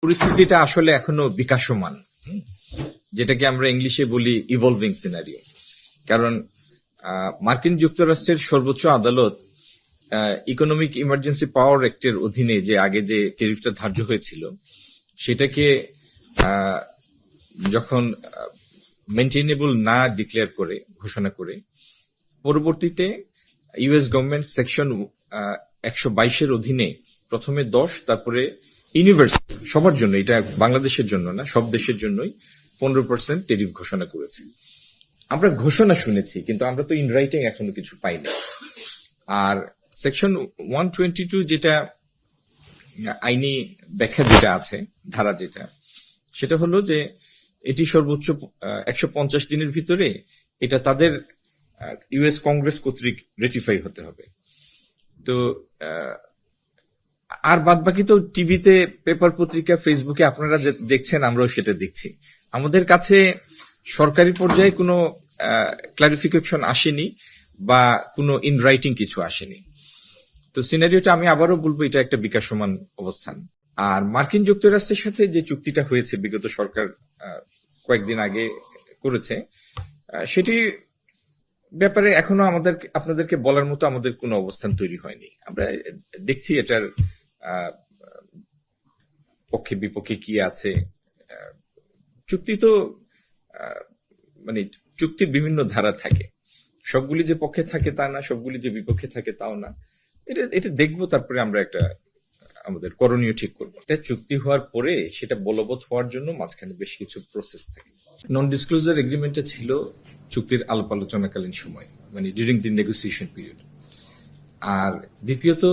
পরিস্থিতিটা আসলে এখনো বিকাশমান, যেটাকে আমরা ইংলিশে বলি ইভলভিং সিনারিও। কারণ মার্কিন যুক্তরাষ্ট্রের সর্বোচ্চ আদালত ইকোনমিক ইমার্জেন্সি পাওয়ার অ্যাক্টের অধীনে যে আগে যে ট্যারিফটা ধার্য হয়েছিল সেটাকে যখন মেনটেনেবল না ডিক্লেয়ার করে ঘোষণা করে, পরবর্তীতে ইউএস গভর্নমেন্ট সেকশন 122-এর অধীনে প্রথমে 10, তারপরে ইউনিভার্সাল সবার জন্য, এটা বাংলাদেশের জন্য না, সব দেশের জন্যই 15% ট্যারিফ ঘোষণা করেছে। আমরা ঘোষণা শুনেছি, কিন্তু আমরা তো ইন রাইটিং এখনো কিছু পাইনি। আর সেকশন 122 যেটা আইনি ব্যাখ্যা যেটা আছে, ধারা যেটা, সেটা হলো যে এটি সর্বোচ্চ 150 দিনের ভিতরে এটা তাদের ইউএস কংগ্রেস কর্তৃক রেটিফাই হতে হবে। তো আর বাদ বাকি তো টিভিতে, পেপার, পত্রিকা, ফেসবুকে আপনারা যে দেখছেন, আমরাও সেটা দেখছি। আমাদের কাছে সরকারি পর্যায়ে কোনো ক্লারিফিকেশন আসেনি বা কোনো ইন রাইটিং কিছু আসেনি। তো সিনারিওটা আমি আবারও বলবো, এটা একটা বিকাশমান অবস্থান। আর মার্কিন যুক্তরাষ্ট্রের সাথে যে চুক্তিটা হয়েছে বিগত সরকার কয়েকদিন আগে করেছে, সেটি ব্যাপারে এখনো আপনাদেরকে বলার মতো আমাদের কোনো অবস্থান তৈরি হয়নি। আমরা দেখছি এটার পক্ষে বিপক্ষে কি আছে। চুক্তি তো মানে চুক্তির বিভিন্ন ধারা থাকে, সবগুলি যে পক্ষে থাকে তা না, সবগুলি যে বিপক্ষে থাকে তাও না। এটা দেখবো, তারপরে আমরা একটা আমাদের করণীয় ঠিক করবো। এটা চুক্তি হওয়ার পরে সেটা বলবৎ হওয়ার জন্য মাঝখানে বেশ কিছু প্রসেস থাকে। নন ডিসক্লোজার এগ্রিমেন্টে ছিল চুক্তির আলাপ আলোচনাকালীন সময়, মানে ডিউরিং দি নেগোসিয়েশন পিরিয়ড। আর দ্বিতীয়ত,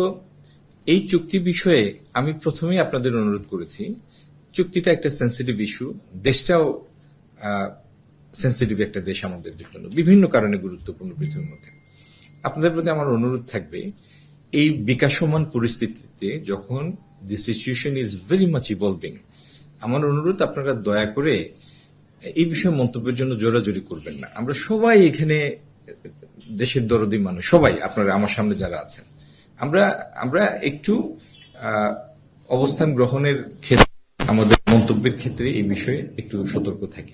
এই চুক্তি বিষয়ে আমি প্রথমেই আপনাদের অনুরোধ করেছি, চুক্তিটা একটা সেন্সিটিভ ইস্যু, দেশটাও সেন্সিটিভ একটা দেশ আমাদের জন্য, বিভিন্ন কারণে গুরুত্বপূর্ণ পৃথিবীর মধ্যে। আপনাদের প্রতি আমার অনুরোধ থাকবে, এই বিকাশমান পরিস্থিতিতে যখন দি situation is very much evolving, আমার অনুরোধ আপনারা দয়া করে এই বিষয়ে মন্তব্যের জন্য জোরাজোরি করবেন না। আমরা সবাই এখানে দেশের দরদি মানুষ, সবাই আপনারা আমার সামনে যারা আছেন, আমরা একটু অবস্থান গ্রহণের ক্ষেত্রে, আমাদের মন্তব্যের ক্ষেত্রে এই বিষয়ে একটু সতর্ক থাকি।